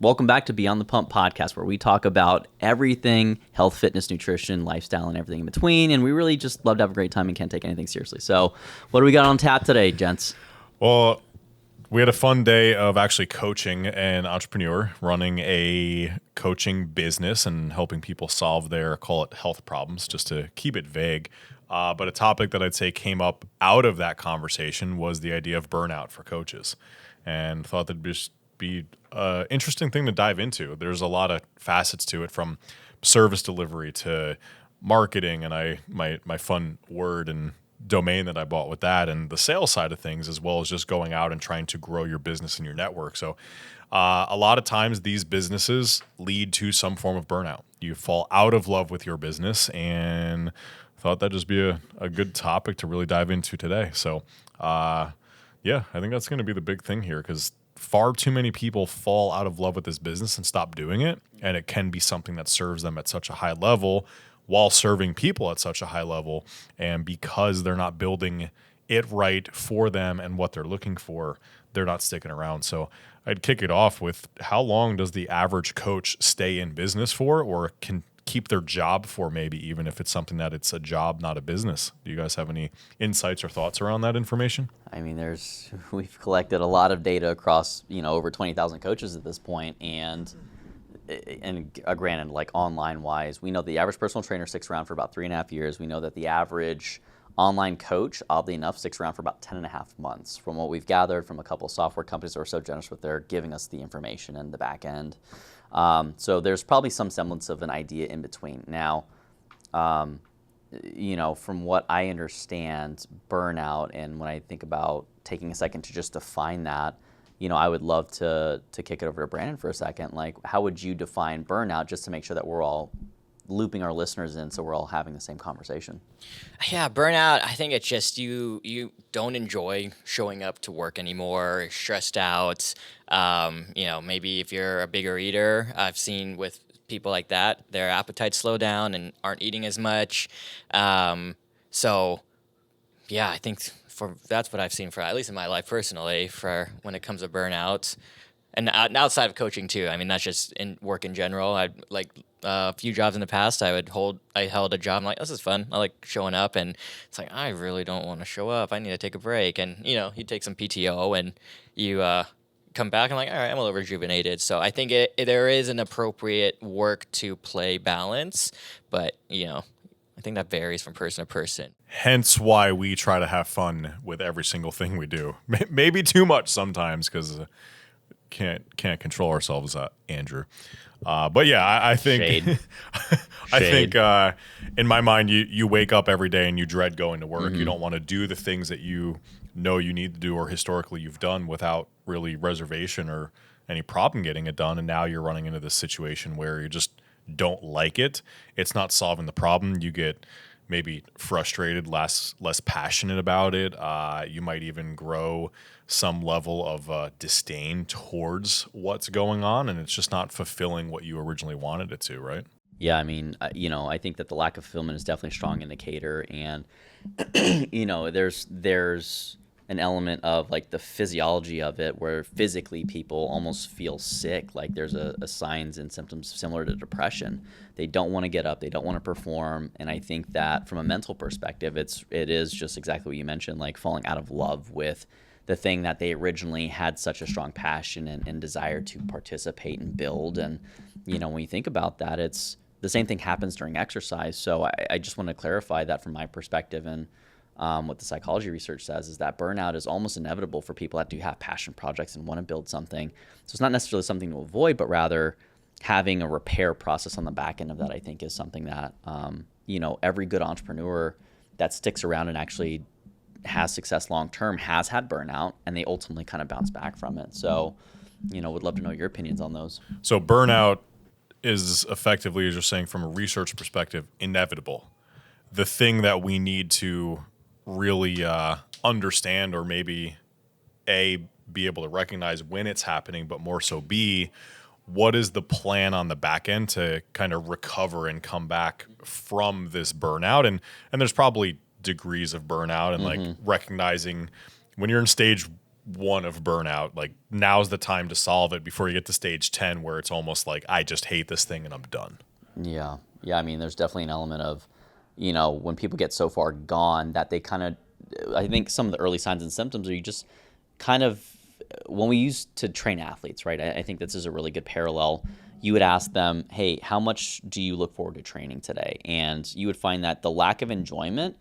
Welcome back to Beyond the Pump podcast, where we talk about everything health, fitness, nutrition, lifestyle, and everything in between. And we really just love to have a great time and can't take anything seriously. So what do we got on tap today, gents? Well, we had a fun day of actually coaching an entrepreneur, running a coaching business and helping people solve their, call it, health problems, just to keep it vague. But a topic that I'd say came up out of that conversation was the idea of burnout for coaches, and thought that'd just be an interesting thing to dive into. There's a lot of facets to it, from service delivery to marketing, and my fun word and domain that I bought with that, and the sales side of things, as well as just going out and trying to grow your business and your network. So a lot of times these businesses lead to some form of burnout. You fall out of love with your business, and thought that'd just be a good topic to really dive into today. So yeah, I think that's going to be the big thing here, because far too many people fall out of love with this business and stop doing it. And it can be something that serves them at such a high level while serving people at such a high level. And because they're not building it right for them and what they're looking for, they're not sticking around. So I'd kick it off with, how long does the average coach stay in business for, or can keep their job for, maybe even if it's something that it's a job, not a business? Do you guys have any insights or thoughts around that information? I mean, we've collected a lot of data across, over 20,000 coaches at this point, and granted, like online wise, we know the average personal trainer sticks around for about 3.5 years. We know that the average online coach, oddly enough, sticks around for about 10.5 months, from what we've gathered from a couple of software companies that are so generous with their giving us the information in the back end. So there's probably some semblance of an idea in between. Now, from what I understand, burnout, and when I think about taking a second to just define that, I would love to kick it over to Brandon for a second. Like, how would you define burnout, just to make sure that we're all looping our listeners in, so we're all having the same conversation? Yeah, burnout, I think it's just you don't enjoy showing up to work anymore, stressed out. Maybe if you're a bigger eater, I've seen with people like that, their appetites slow down and aren't eating as much. So yeah, I think that's what I've seen, for at least in my life personally, for when it comes to burnout. And outside of coaching too. I mean, that's just in work in general. I'd like a few jobs in the past. I held a job. I'm like, this is fun. I like showing up, and it's like, I really don't want to show up. I need to take a break. And you take some PTO, and you come back and like, all right, I'm a little rejuvenated. So I think there is an appropriate work to play balance, but I think that varies from person to person. Hence why we try to have fun with every single thing we do. Maybe too much sometimes, because can't control ourselves, Andrew. But yeah, I think Shade. I think in my mind, you wake up every day and you dread going to work. Mm-hmm. You don't want to do the things that you know you need to do, or historically you've done, without really reservation or any problem getting it done. And now you're running into this situation where you just don't like it. It's not solving the problem. You get maybe frustrated, less passionate about it. You might even grow some level of disdain towards what's going on, and it's just not fulfilling what you originally wanted it to, right? Yeah, I mean, I think that the lack of fulfillment is definitely a strong indicator, and there's an element of like the physiology of it, where physically people almost feel sick. Like there's a signs and symptoms similar to depression. They don't want to get up, they don't want to perform, and I think that from a mental perspective, it is just exactly what you mentioned, like falling out of love with the thing that they originally had such a strong passion and desire to participate and build. And when you think about that, it's the same thing happens during exercise. So I just want to clarify that from my perspective, and what the psychology research says is that burnout is almost inevitable for people that do have passion projects and want to build something. So it's not necessarily something to avoid, but rather having a repair process on the back end of that, I think, is something that every good entrepreneur that sticks around and actually has success long term has had burnout, and they ultimately kind of bounce back from it. So would love to know your opinions on those. So burnout is effectively, as you're saying, from a research perspective, inevitable. The thing that we need to really understand, or maybe A, be able to recognize when it's happening, but more so B, what is the plan on the back end to kind of recover and come back from this burnout? And there's probably degrees of burnout, and like recognizing when you're in stage one of burnout, like now's the time to solve it before you get to stage 10 where it's almost like I just hate this thing and I'm done. Yeah. Yeah. I mean, there's definitely an element of, when people get so far gone that they kind of, I think some of the early signs and symptoms are you just kind of, when we used to train athletes, right? I think this is a really good parallel. You would ask them, hey, how much do you look forward to training today? And you would find that the lack of enjoyment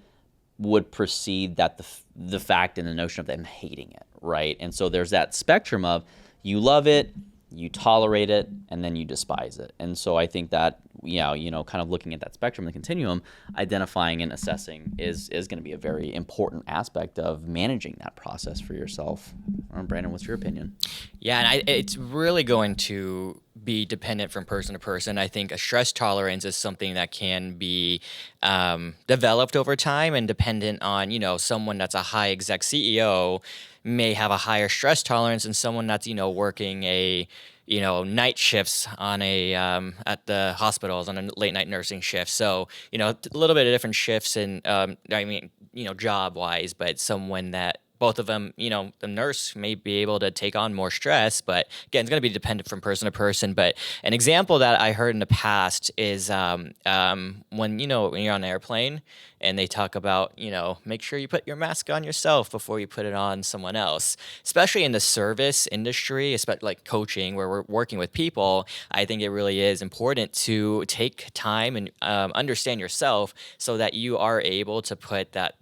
would precede that the fact and the notion of them hating it, right? And so there's that spectrum of you love it, you tolerate it, and then you despise it. And so I think that, kind of looking at that spectrum, the continuum, identifying and assessing is going to be a very important aspect of managing that process for yourself. Brandon, what's your opinion? Yeah, and it's really going to be dependent from person to person. I think a stress tolerance is something that can be developed over time and dependent on, someone that's a high exec CEO may have a higher stress tolerance than someone that's, working a night shifts on at the hospitals on a late night nursing shift. So, a little bit of different shifts and, job wise, but someone that both of them, the nurse may be able to take on more stress, but again, it's going to be dependent from person to person. But an example that I heard in the past is when you're on an airplane and they talk about, make sure you put your mask on yourself before you put it on someone else, especially in the service industry, especially like coaching where we're working with people. I think it really is important to take time and understand yourself so that you are able to put that,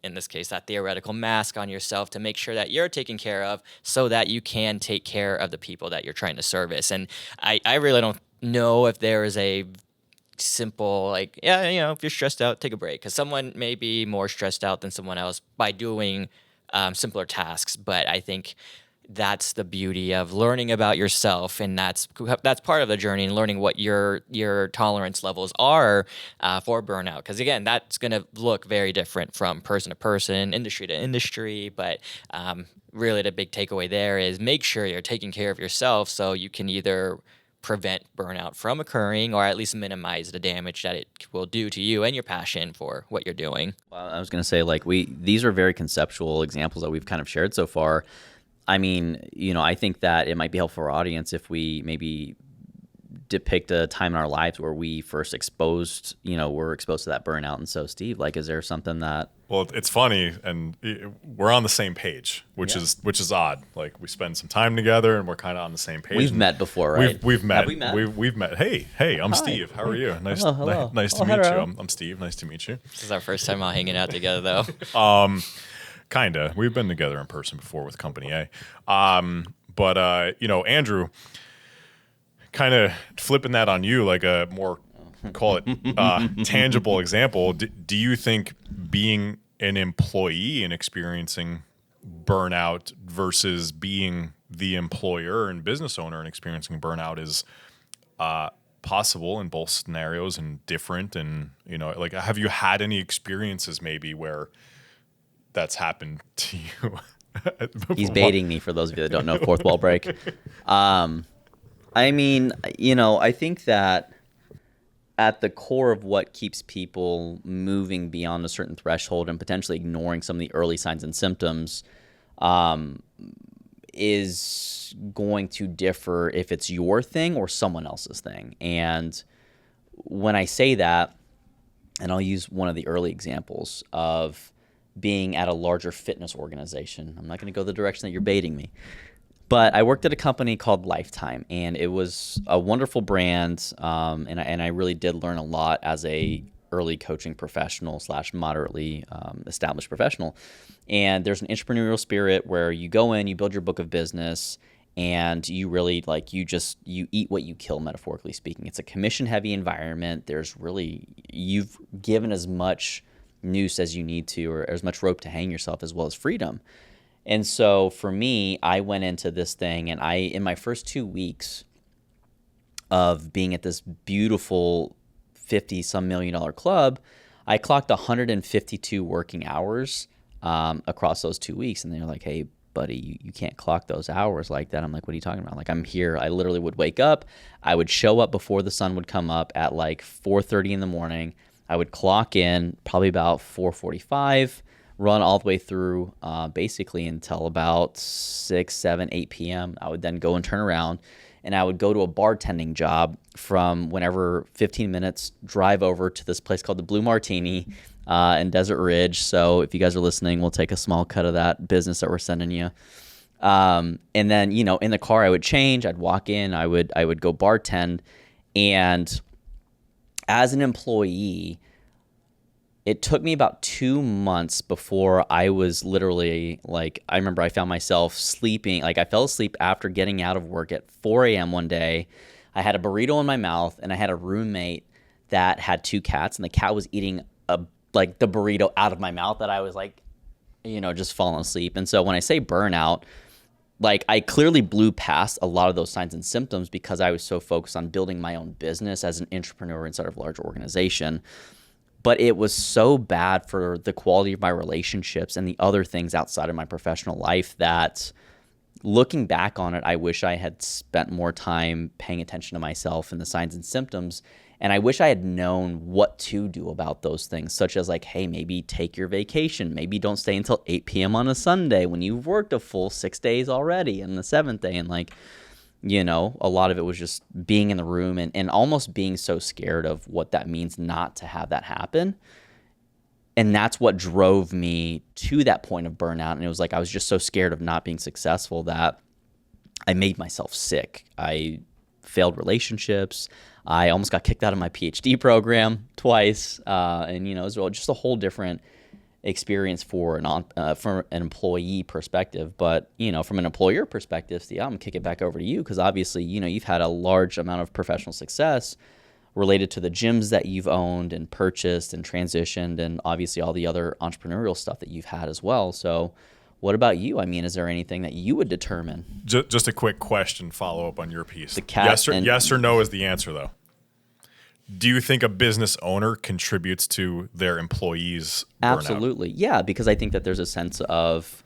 in this case, that theoretical mask on yourself to make sure that you're taken care of so that you can take care of the people that you're trying to service. And I really don't know if there is a simple, if you're stressed out, take a break. Because someone may be more stressed out than someone else by doing simpler tasks. But I think that's the beauty of learning about yourself, and that's part of the journey, and learning what your tolerance levels are for burnout. Because again, that's going to look very different from person to person, industry to industry. But really, the big takeaway there is make sure you're taking care of yourself so you can either prevent burnout from occurring or at least minimize the damage that it will do to you and your passion for what you're doing. Well, I was going to say, these are very conceptual examples that we've kind of shared so far. I mean, I think that it might be helpful for our audience if we maybe depict a time in our lives where we first were exposed to that burnout. And so, Steve, is there something that? Well, it's funny, and we're on the same page, which is odd. Like, we spend some time together, and we're kind of on the same page. We've met before, right? We've met. Have we met? We've met. Hey, I'm Hi. Steve. How are you? Nice Hello. nice to meet you. I'm Steve. Nice to meet you. This is our first time all hanging out together, though. Kinda. We've been together in person before with Company A. But Andrew, kind of flipping that on you, like a more, call it tangible example. Do you think being an employee and experiencing burnout versus being the employer and business owner and experiencing burnout is possible in both scenarios and different? And, have you had any experiences maybe where that's happened to you? He's baiting me, for those of you that don't know, fourth wall break. I mean, I think that at the core of what keeps people moving beyond a certain threshold and potentially ignoring some of the early signs and symptoms is going to differ if it's your thing or someone else's thing. And when I say that, and I'll use one of the early examples of being at a larger fitness organization. I'm not going to go the direction that you're baiting me. But I worked at a company called Lifetime, and it was a wonderful brand, and I really did learn a lot as a early coaching professional / moderately established professional. And there's an entrepreneurial spirit where you go in, you build your book of business, and you really you eat what you kill, metaphorically speaking. It's a commission-heavy environment. You've given as much noose as you need to, or as much rope to hang yourself, as well as freedom. And so for me, I went into this thing, and in my first 2 weeks of being at this beautiful $50-some million club, I clocked 152 working hours across those 2 weeks. And they're like, hey, buddy, you can't clock those hours like that. I'm like, what are you talking about? Like, I'm here. I literally would wake up. I would show up before the sun would come up at 4:30 in the morning. I would clock in probably about 4:45, run all the way through basically until about 6, 7, 8 p.m. I would then go and turn around, and I would go to a bartending job from whenever 15 minutes drive over to this place called the Blue Martini in Desert Ridge. So if you guys are listening, we'll take a small cut of that business that we're sending you. And then, you know, in the car I would change, I'd walk in, I would go bartend. And as an employee, it took me about 2 months before I was literally like, I remember I found myself sleeping. Like I fell asleep after getting out of work at 4 a.m. one day. I had a burrito in my mouth, and I had a roommate that had 2 cats, and the cat was eating like the burrito out of my mouth, that I was like, you know, just falling asleep. And so when I say burnout, like I clearly blew past a lot of those signs and symptoms because I was so focused on building my own business as an entrepreneur inside of a large organization. But it was so bad for the quality of my relationships and the other things outside of my professional life that, looking back on it, I wish I had spent more time paying attention to myself and the signs and symptoms. And I wish I had known what to do about those things, such as like, hey, maybe take your vacation. Maybe don't stay until 8 p.m. on a Sunday when you've worked a full 6 days already and the 7th day. And like, you know, a lot of it was just being in the room and almost being so scared of what that means not to have that happen. And that's what drove me to that point of burnout. And it was like I was just so scared of not being successful that I made myself sick. I failed relationships. I almost got kicked out of my PhD program twice. And, you know, it was just a whole different experience for an employee perspective. But, you know, from an employer perspective, I'm going to kick it back over to you because obviously, you know, you've had a large amount of professional success related to the gyms that you've owned and purchased and transitioned, and obviously all the other entrepreneurial stuff that you've had as well. So what about you? I mean, is there anything that you would determine? Just a quick question, follow up on your piece. The cat yes or no is the answer, though. Do you think a business owner contributes to their employees' burnout? Absolutely. Yeah, because I think that there's a sense of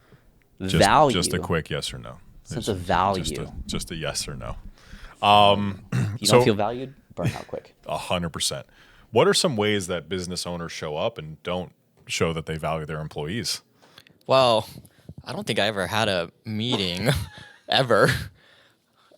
value. Just a quick yes or no. Sense of value. Just a yes or no. If you don't feel valued, burn out quick. 100%. What are some ways that business owners show up and don't show that they value their employees? Well, I don't think I ever had a meeting ever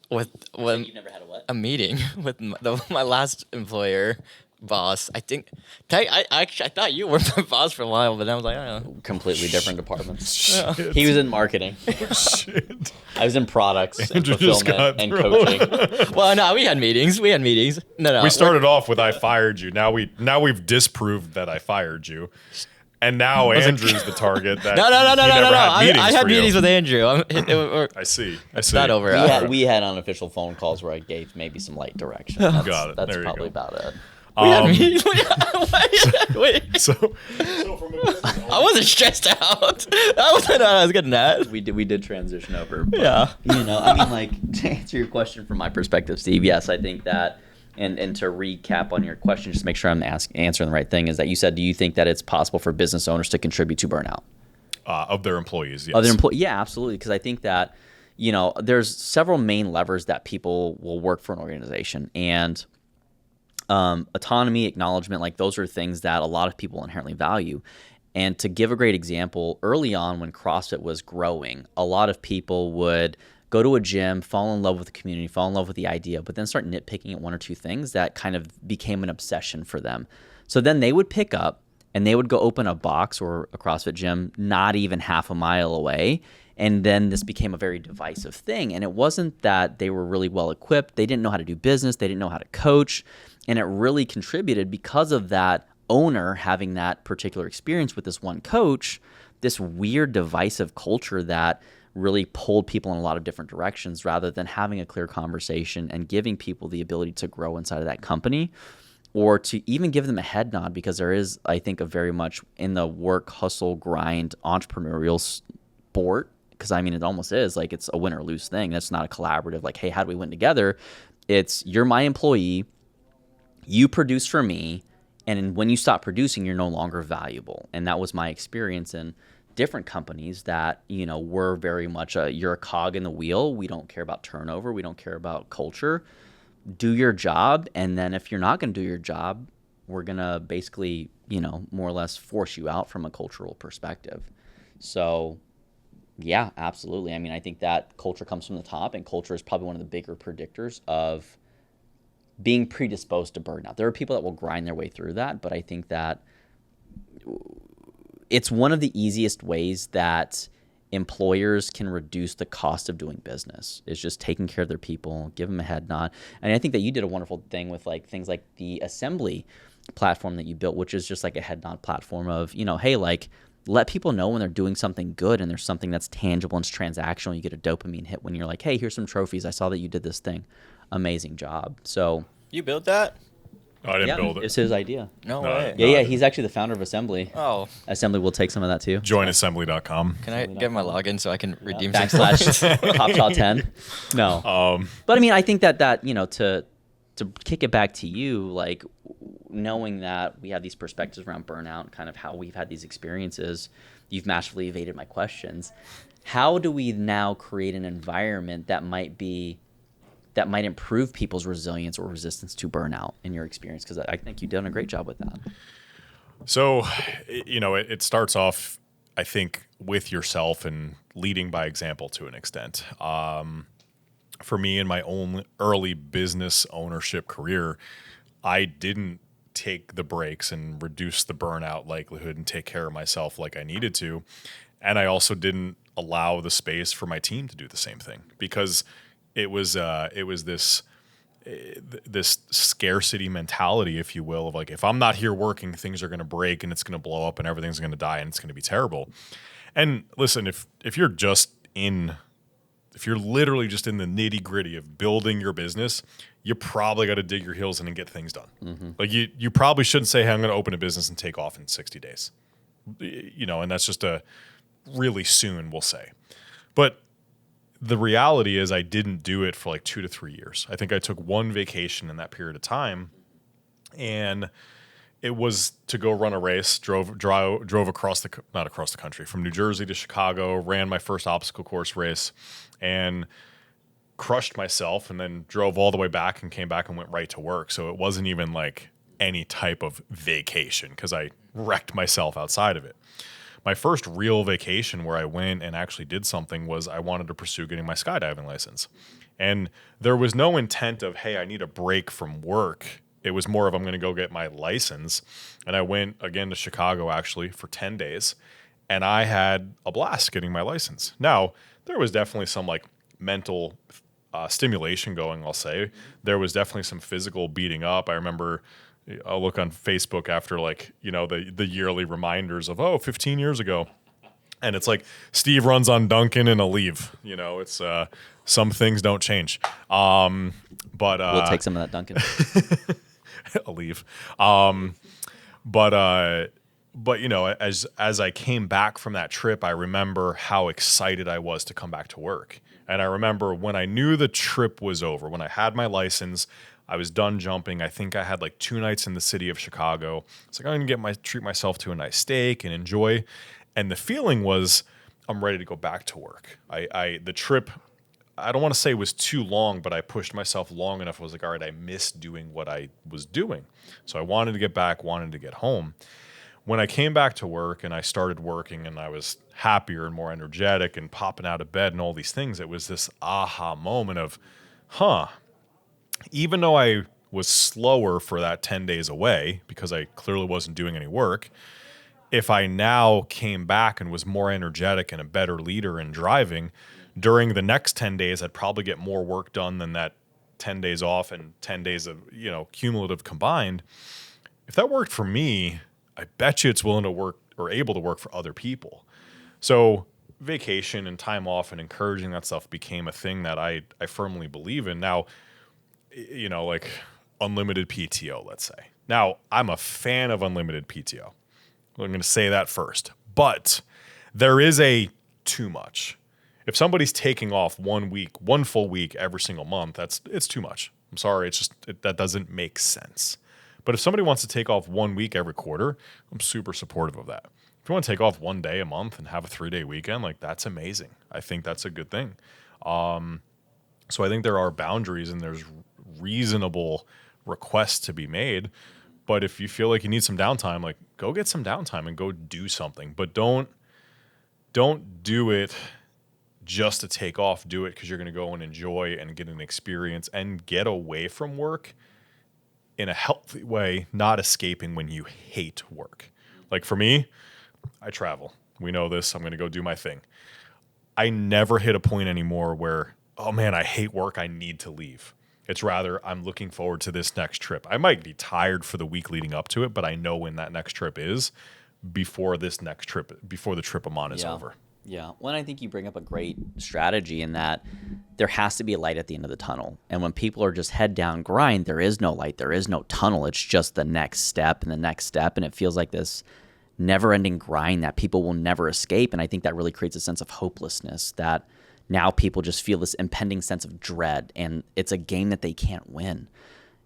with You've never had a what? a meeting with my last employer boss. I think I thought you were my boss for a while, but I was like, I don't know. Completely different departments. Shit. He was in marketing. Shit. I was in products and Andrew just fulfillment got and thrown. coaching. Well, no, we had meetings. No. We started off with I fired you. Now we've disproved that I fired you. And now Andrew's the target that No. I had meetings with. with Andrew. I see. Not over. We had unofficial phone calls where I gave maybe some light direction. That's, Got it. That's There you probably go. about it. We had meetings. Wait. So from a business owner, I wasn't stressed out. That wasn't what I was getting at. We did transition over. But, Yeah. You know, I mean, like, to answer your question from my perspective, Steve, yes, I think that, and to recap on your question, just to make sure I'm answering the right thing, is that you said, do you think that it's possible for business owners to contribute to burnout? of their employees, yes. Yeah, absolutely. Because I think that, you know, there's several main levers that people will work for an organization. And autonomy, acknowledgement, like those are things that a lot of people inherently value. And to give a great example, early on when CrossFit was growing, a lot of people would go to a gym, fall in love with the community, fall in love with the idea, but then start nitpicking at one or two things that kind of became an obsession for them. So then they would pick up and they would go open a box or a CrossFit gym not even half a mile away. And then this became a very divisive thing. And it wasn't that they were really well equipped. They didn't know how to do business. They didn't know how to coach. And it really contributed because of that owner having that particular experience with this one coach, this weird divisive culture that really pulled people in a lot of different directions rather than having a clear conversation and giving people the ability to grow inside of that company or to even give them a head nod, because there is, I think, a very much in the work, hustle, grind, entrepreneurial sport. Because, I mean, it almost is like it's a win or lose thing. That's not a collaborative, like, hey, how do we win together? It's you're my employee, you produce for me, and when you stop producing, you're no longer valuable. And that was my experience in different companies that, you know, were very much you're a cog in the wheel. We don't care about turnover. We don't care about culture. Do your job. And then if you're not going to do your job, we're going to basically, more or less force you out from a cultural perspective. So yeah, absolutely. I mean, I think that culture comes from the top, and culture is probably one of the bigger predictors of being predisposed to burnout. There are people that will grind their way through that, but I think that it's one of the easiest ways that employers can reduce the cost of doing business, is just taking care of their people, give them a head nod. And I think that you did a wonderful thing with like things like the assembly platform that you built, which is just like a head nod platform of, hey, like, let people know when they're doing something good and there's something that's tangible and it's transactional. You get a dopamine hit when you're like, hey, here's some trophies. I saw that you did this thing. Amazing job. So You built that? I didn't build it. It's his idea. No No, way. no. Yeah, he's actually the founder of Assembly. Oh, Assembly will take some of that too. Joinassembly.com. can I get my login so I can redeem some? Backslash Hopshaw 10. No. But I mean, I think that to kick it back to you, like, knowing that we have these perspectives around burnout, kind of how we've had these experiences, you've masterfully evaded my questions. How do we now create an environment that might improve people's resilience or resistance to burnout in your experience? Because I think you've done a great job with that. So, it starts off, I think, with yourself and leading by example to an extent. For me, in my own early business ownership career, I didn't take the breaks and reduce the burnout likelihood and take care of myself like I needed to. And I also didn't allow the space for my team to do the same thing, because it was this scarcity mentality, if you will, of like, if I'm not here working, things are going to break and it's going to blow up and everything's going to die and it's going to be terrible. And listen, if you're literally just in the nitty gritty of building your business, you probably got to dig your heels in and get things done. Mm-hmm. Like you probably shouldn't say, hey, I'm going to open a business and take off in 60 days, and that's just a really soon, we'll say. But the reality is I didn't do it for like 2 to 3 years. I think I took one vacation in that period of time, and it was to go run a race, drove not across the country, from New Jersey to Chicago, ran my first obstacle course race, and crushed myself, and then drove all the way back and came back and went right to work. So it wasn't even like any type of vacation, because I wrecked myself outside of it. My first real vacation where I went and actually did something was I wanted to pursue getting my skydiving license. And there was no intent of, hey, I need a break from work. It was more of, I'm going to go get my license. And I went again to Chicago actually for 10 days. And I had a blast getting my license. Now, there was definitely some like mental stimulation going, I'll say. There was definitely some physical beating up. I remember I'll look on Facebook after the yearly reminders of 15 years ago, and it's like Steve runs on Duncan and a leave. It's some things don't change. But We'll take some of that, Duncan. a leave. But as I came back from that trip, I remember how excited I was to come back to work. And I remember when I knew the trip was over, when I had my license, I was done jumping. I think I had like 2 nights in the city of Chicago. It's like, I'm going to treat myself to a nice steak and enjoy. And the feeling was, I'm ready to go back to work. The trip, I don't want to say was too long, but I pushed myself long enough. I was like, all right, I miss doing what I was doing. So I wanted to get back, wanted to get home. When I came back to work and I started working and I was happier and more energetic and popping out of bed and all these things, it was this aha moment of, even though I was slower for that 10 days away because I clearly wasn't doing any work, if I now came back and was more energetic and a better leader in driving, during the next 10 days, I'd probably get more work done than that 10 days off and 10 days of, cumulative combined. If that worked for me, I bet you it's willing to work or able to work for other people. So vacation and time off and encouraging that stuff became a thing that I firmly believe in. Now, like unlimited PTO, let's say. Now, I'm a fan of unlimited PTO. I'm going to say that first. But there is a too much. If somebody's taking off 1 week, 1 full week every single month, it's too much. I'm sorry, that doesn't make sense. But if somebody wants to take off 1 week every quarter, I'm super supportive of that. If you want to take off 1 day a month and have a 3-day weekend, like that's amazing. I think that's a good thing. So I think there are boundaries and there's reasonable requests to be made. But if you feel like you need some downtime, like go get some downtime and go do something. But don't do it just to take off. Do it because you're going to go and enjoy and get an experience and get away from work in a healthy way, not escaping when you hate work. Like for me, I travel. We know this. I'm going to go do my thing. I never hit a point anymore where, oh man, I hate work. I need to leave. It's rather, I'm looking forward to this next trip. I might be tired for the week leading up to it, but I know when that next trip is before the trip I'm on is over. Yeah. Well, I think you bring up a great strategy in that there has to be a light at the end of the tunnel. And when people are just head down grind, there is no light, there is no tunnel. It's just the next step and the next step. And it feels like this never ending grind that people will never escape. And I think that really creates a sense of hopelessness that now people just feel this impending sense of dread, and it's a game that they can't win.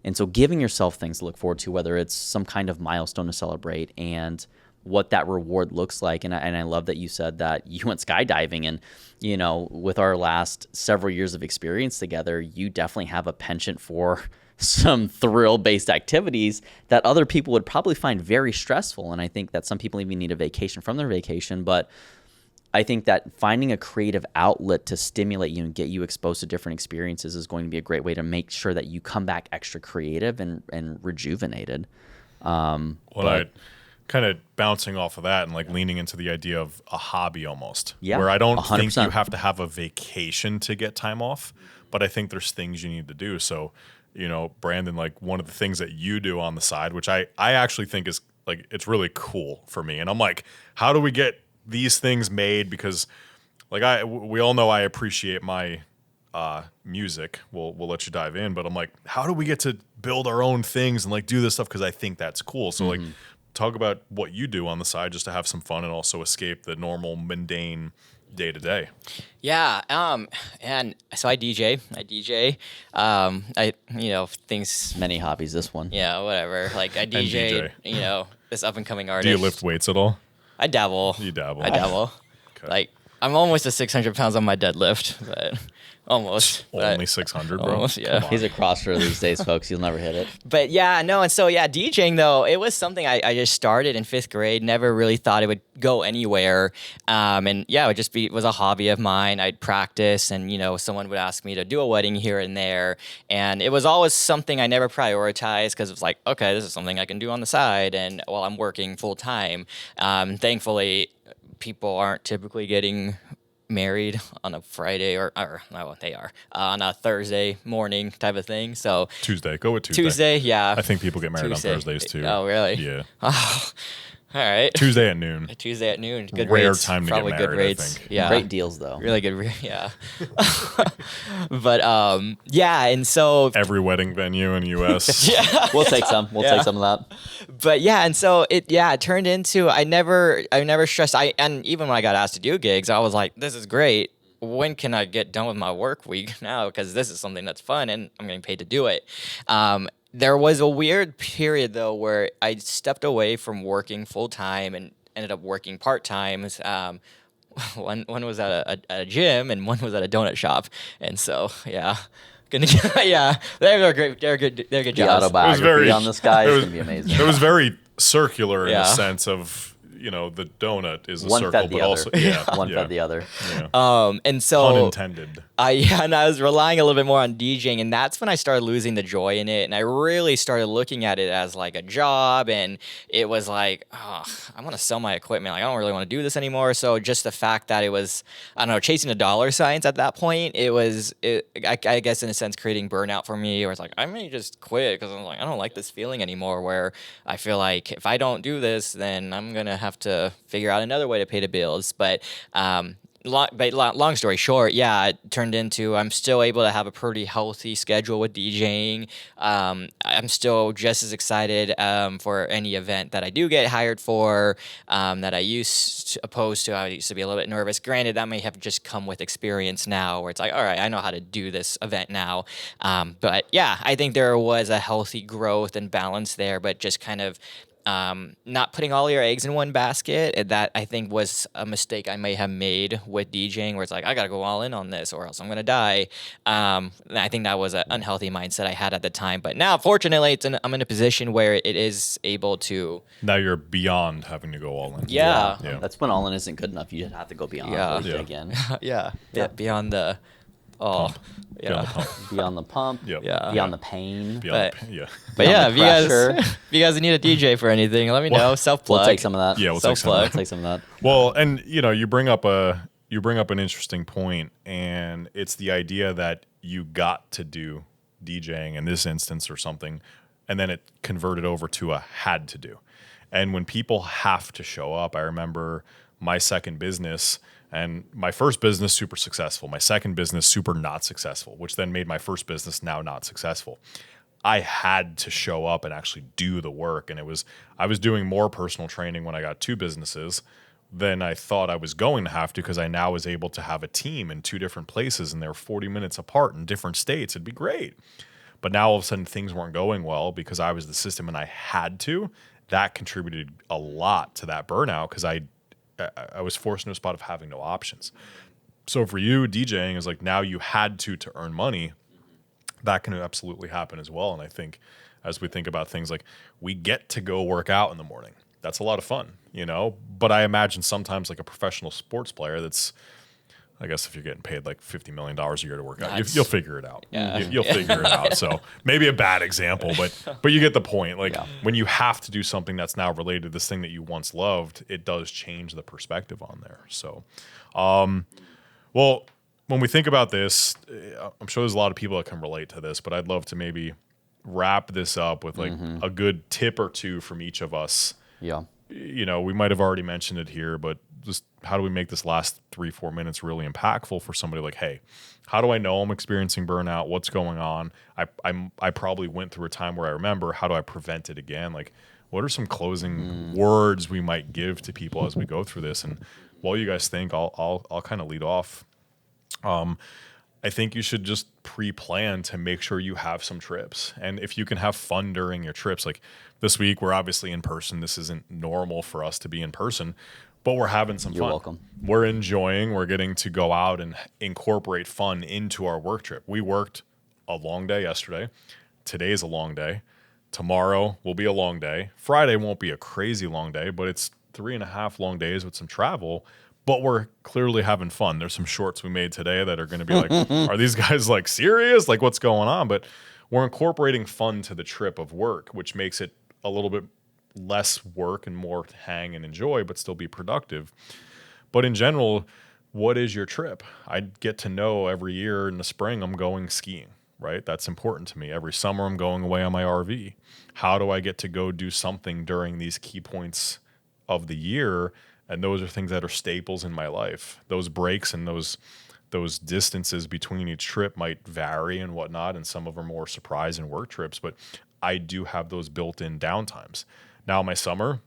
And so giving yourself things to look forward to, whether it's some kind of milestone to celebrate and what that reward looks like. And I love that you said that you went skydiving, and, you know, with our last several years of experience together, you definitely have a penchant for some thrill-based activities that other people would probably find very stressful. And I think that some people even need a vacation from their vacation, but I think that finding a creative outlet to stimulate you and get you exposed to different experiences is going to be a great way to make sure that you come back extra creative and rejuvenated. I kind of bouncing off of that and like leaning into the idea of a hobby almost. Yeah, where I don't 100%. think you have to have a vacation to get time off, but I think there's things you need to do. So, you know, Brandon, like one of the things that you do on the side, which I actually think is like, it's really cool for me. And I'm like, how do we get these things made? Because like we all know I appreciate my music. We'll let you dive in, but I'm like, how do we get to build our own things and like do this stuff? Because I think that's cool. So like, talk about what you do on the side just to have some fun and also escape the normal mundane day to day. Yeah. And so I DJ. Things. Many hobbies, this one. Yeah, whatever. Like I DJ. You know, this up and coming artist. Do you lift weights at all? I dabble. You dabble. I dabble. Okay. Like I'm almost at 600 pounds on my deadlift, but almost. Only 600, bro. Almost, yeah. He's a crosser these days, folks. You'll never hit it. But yeah, no, and so yeah, DJing though, it was something I just started in 5th grade. Never really thought it would go anywhere. And yeah, it was a hobby of mine. I'd practice, and you know, someone would ask me to do a wedding here and there, and it was always something I never prioritized because it was like, okay, this is something I can do on the side, and while I'm working full time. Thankfully, people aren't typically getting married on a Friday or no, they are on a Thursday morning type of thing. So Tuesday, go with Tuesday. Tuesday, yeah. I think people get married Tuesday. on Thursdays too. Oh, really? Yeah. Oh, all right. Tuesday at noon. Tuesday at noon. Good Rare rates. time to Probably get good married, I rates. think. Yeah. Great deals, though. Really good. Yeah. But yeah, and so Every wedding venue in the U.S. yeah. We'll take some. We'll take some of that. But yeah, and so it turned into I never stressed. And even when I got asked to do gigs, I was like, this is great. When can I get done with my work week now? Because this is something that's fun and I'm getting paid to do it. There was a weird period though where I stepped away from working full time and ended up working part time. One was at a gym and one was at a donut shop, and so yeah. Yeah, they're great. They're good. They're good The jobs. autobiography on this guy is going to be amazing. It was very circular in Yeah. the sense of, you know, the donut is a One circle, fed the but other. also yeah, One yeah, fed the other. yeah. And so Pun intended. and I was relying a little bit more on DJing, and that's when I started losing the joy in it, and I really started looking at it as like a job, and it was like, oh, I want to sell my equipment. Like I don't really want to do this anymore. So just the fact that it was, I don't know, chasing the dollar signs at that point, I guess in a sense creating burnout for me, where it's like I may just quit because I'm like I don't like this feeling anymore. Where I feel like if I don't do this, then I'm gonna have to figure out another way to pay the bills. But long story short, yeah, it turned into I'm still able to have a pretty healthy schedule with DJing. I'm still just as excited for any event that I do get hired for that I used to be a little bit nervous. Granted, that may have just come with experience now where it's like, all right, I know how to do this event now. But yeah, I think there was a healthy growth and balance there, but just kind of not putting all your eggs in one basket. That I think was a mistake I may have made with DJing, where it's like I gotta go all in on this, or else I'm gonna die. I think that was an unhealthy mindset I had at the time. But now, fortunately, I'm in a position where it is able to. Now you're beyond having to go all in. Yeah. Yeah. That's when all in isn't good enough. You just have to go beyond Yeah. really Yeah. again. Yeah, beyond the. Oh, Pump. yeah. Beyond the pump. Beyond the pump. Yep. Yeah. Beyond the pain. Beyond But- the, yeah. But Beyond yeah, the if you guys pressure. if you guys need a DJ for anything, let me know. Self plug. We'll take some of that. Yeah, we'll take some of We'll that. take some of that. Well, and you bring up an interesting point, and it's the idea that you got to do DJing in this instance or something, and then it converted over to a had to do. And when people have to show up, I remember my second business and my first business super successful, my second business super not successful, which then made my first business now not successful. I had to show up and actually do the work. And I was doing more personal training when I got two businesses than I thought I was going to have to, because I now was able to have a team in two different places and they're 40 minutes apart in different states. It'd be great. But now all of a sudden things weren't going well because I was the system and I had to. That contributed a lot to that burnout because I was forced into a spot of having no options. So for you, DJing is like now you had to earn money. That can absolutely happen as well. And I think as we think about things like we get to go work out in the morning. That's a lot of fun, But I imagine sometimes like a professional sports player that's, I guess if you're getting paid like $50 million a year to work out, you'll figure it out. Yeah. You'll figure it out. So maybe a bad example, but you get the point. Like when you have to do something that's now related to this thing that you once loved, it does change the perspective on there. So, well, when we think about this, I'm sure there's a lot of people that can relate to this, but I'd love to maybe wrap this up with like a good tip or two from each of us. Yeah. We might have already mentioned it here, but just how do we make this last 3-4 minutes really impactful for somebody like, hey, how do I know I'm experiencing burnout? What's going on? I probably went through a time where I remember. How do I prevent it again? Like, what are some closing words we might give to people as we go through this? And while you guys think, I'll kind of lead off. I think you should just pre-plan to make sure you have some trips. And if you can have fun during your trips, like this week, we're obviously in person. This isn't normal for us to be in person, but we're having some fun. You're welcome. We're enjoying, we're getting to go out and incorporate fun into our work trip. We worked a long day yesterday. Today's a long day. Tomorrow will be a long day. Friday won't be a crazy long day, but it's 3.5 long days with some travel. But we're clearly having fun. There's some shorts we made today that are going to be like, are these guys like serious? Like what's going on? But we're incorporating fun to the trip of work, which makes it a little bit less work and more to hang and enjoy, but still be productive. But in general, what is your trip? I get to know every year in the spring I'm going skiing, right? That's important to me. Every summer I'm going away on my RV. How do I get to go do something during these key points of the year? And those are things that are staples in my life. Those breaks and those distances between each trip might vary and whatnot, and some of them are more surprise and work trips, but I do have those built-in downtimes. Now, my summer,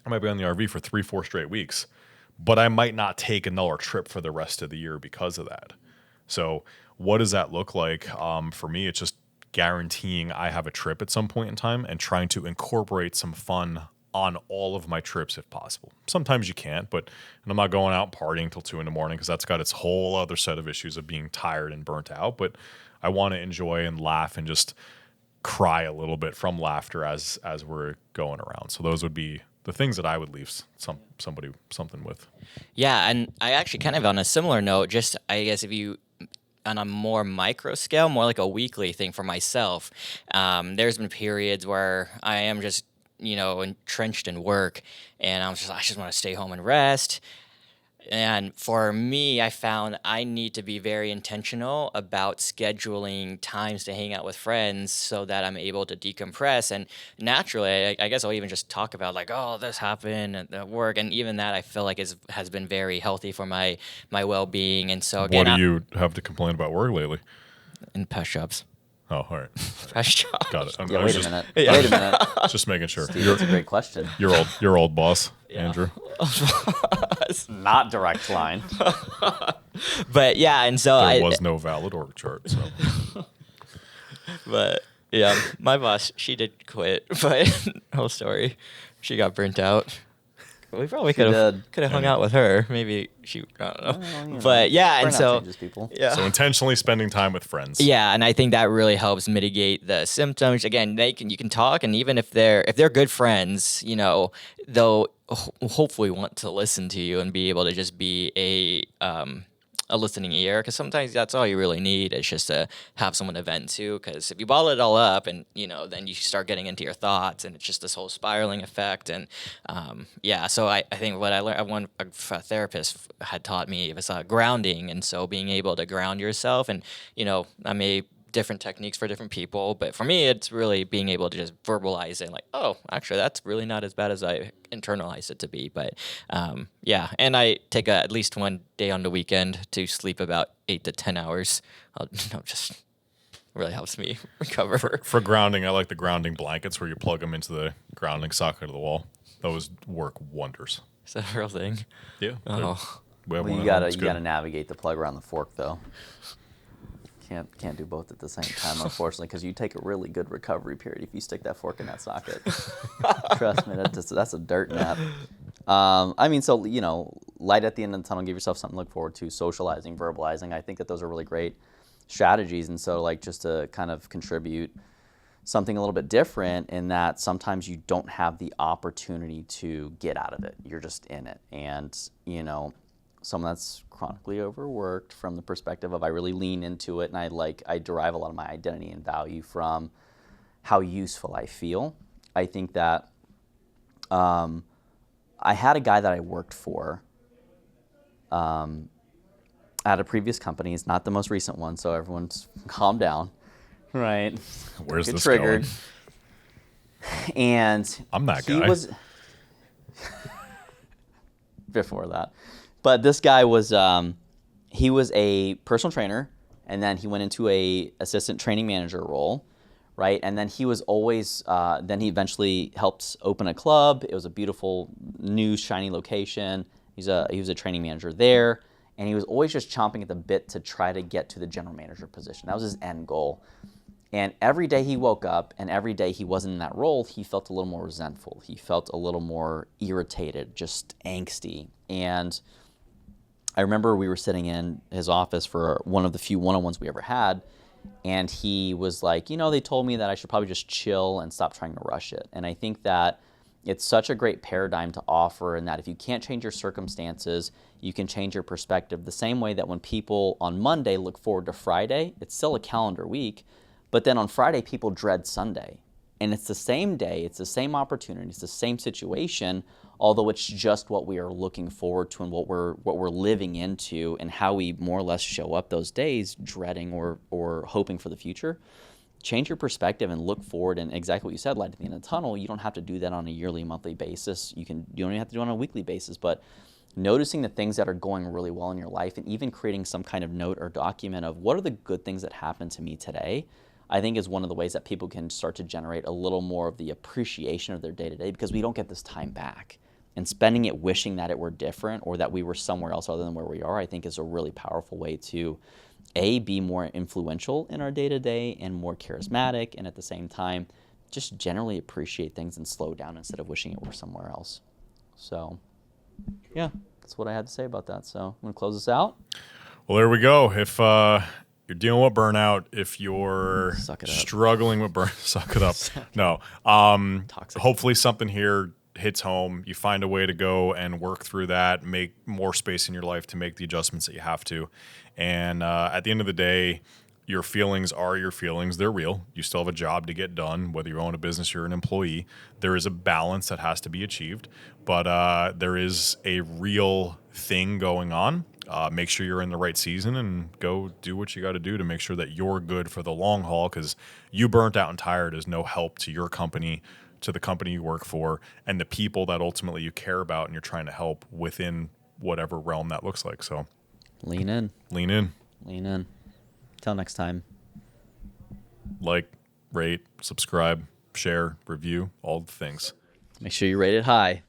I might be on the RV for 3-4 straight weeks, but I might not take another trip for the rest of the year because of that. So what does that look like? For me, it's just guaranteeing I have a trip at some point in time and trying to incorporate some fun on all of my trips if possible. Sometimes you can't, and I'm not going out partying till 2 a.m. because that's got its whole other set of issues of being tired and burnt out. But I want to enjoy and laugh and just cry a little bit from laughter as we're going around. So those would be the things that I would leave somebody something with. Yeah, and I actually kind of on a similar note, just I guess if you on a more micro scale, more like a weekly thing for myself, there's been periods where I am just entrenched in work, and I just want to stay home and rest. And for me, I found I need to be very intentional about scheduling times to hang out with friends so that I'm able to decompress. And naturally, I guess I'll even just talk about like, oh, this happened at work. And even that I feel like has been very healthy for my well-being. And so again, what do you have to complain about work lately? In pest jobs. Oh, all right. Pest jobs. Got it. Yeah, wait a minute. Wait a minute. Just making sure. Steve, that's a great question. Your old boss, Andrew. Not direct line. But yeah, and so There was no valid org chart. So But Yeah, my boss, she did quit, but whole story, she got burnt out. We probably She did. could have hung out with her. Maybe she, I don't know. Well, But yeah, and burnout so changes people. yeah. So intentionally spending time with friends. Yeah, and I think that really helps mitigate the symptoms. Again, you can talk, and even if they're good friends, they'll hopefully want to listen to you and be able to just be a listening ear, because sometimes that's all you really need is just to have someone to vent to. Because if you bottle it all up, and then you start getting into your thoughts, and it's just this whole spiraling effect. And so I think what I learned, a therapist had taught me was grounding, and so being able to ground yourself. And I may different techniques for different people, but for me it's really being able to just verbalize it, like, oh, actually that's really not as bad as I internalized it to be. But and I take at least one day on the weekend to sleep about 8 to 10 hours. Just really helps me recover. For grounding, I like the grounding blankets where you plug them into the grounding socket of the wall. Those work wonders. Is that a real thing? Yeah. Oh, We have Well, one you at home. It's gotta good. navigate the plug around the fork though. Can't do both at the same time, unfortunately, because you take a really good recovery period if you stick that fork in that socket. Trust me, that's a dirt nap. Light at the end of the tunnel, give yourself something to look forward to, socializing, verbalizing. I think that those are really great strategies. And so, like, just to kind of contribute something a little bit different in that sometimes you don't have the opportunity to get out of it. You're just in it. And, someone that's chronically overworked, from the perspective of I really lean into it, and I derive a lot of my identity and value from how useful I feel. I think that I had a guy that I worked for at a previous company. It's not the most recent one, so everyone's calm down. Right. Where's Get this triggered. going? And I'm that he guy. was before that. But this guy was he was a personal trainer, and then he went into a assistant training manager role, right? And then he was always then he eventually helped open a club. It was a beautiful new shiny location. He was a training manager there, and he was always just chomping at the bit to try to get to the general manager position. That was his end goal. And every day he woke up, and every day he wasn't in that role, he felt a little more resentful. He felt a little more irritated, just angsty. And I remember we were sitting in his office for one of the few one-on-ones we ever had, and he was like, they told me that I should probably just chill and stop trying to rush it. And I think that it's such a great paradigm to offer, in that if you can't change your circumstances, you can change your perspective. The same way that when people on Monday look forward to Friday, it's still a calendar week, but then on Friday people dread Sunday. And it's the same day, it's the same opportunity, it's the same situation, although it's just what we are looking forward to and what we're living into, and how we more or less show up those days dreading or hoping for the future. Change your perspective and look forward, and exactly what you said, light at the end of the tunnel. You don't have to do that on a yearly, monthly basis. You don't even have to do it on a weekly basis, but noticing the things that are going really well in your life, and even creating some kind of note or document of what are the good things that happened to me today, I think is one of the ways that people can start to generate a little more of the appreciation of their day-to-day, because we don't get this time back. And spending it wishing that it were different, or that we were somewhere else other than where we are, I think is a really powerful way to, A, be more influential in our day-to-day and more charismatic, and at the same time, just generally appreciate things and slow down instead of wishing it were somewhere else. So, yeah, that's what I had to say about that. So I'm going to close this out. Well, there we go. If you're dealing with burnout, if you're Suck it up. struggling with suck it up. No. Toxic. Hopefully something here hits home. You find a way to go and work through that, make more space in your life to make the adjustments that you have to. And at the end of the day, your feelings are your feelings. They're real. You still have a job to get done, whether you own a business or you're an employee. There is a balance that has to be achieved, but there is a real thing going on. Make sure you're in the right season and go do what you got to do to make sure that you're good for the long haul, because you burnt out and tired is no help to your company, to the company you work for, and the people that ultimately you care about and you're trying to help within whatever realm that looks like. So Lean in. lean in, Lean in. Till next time. like, rate, subscribe, share, review, all the things. Make sure you rate it high.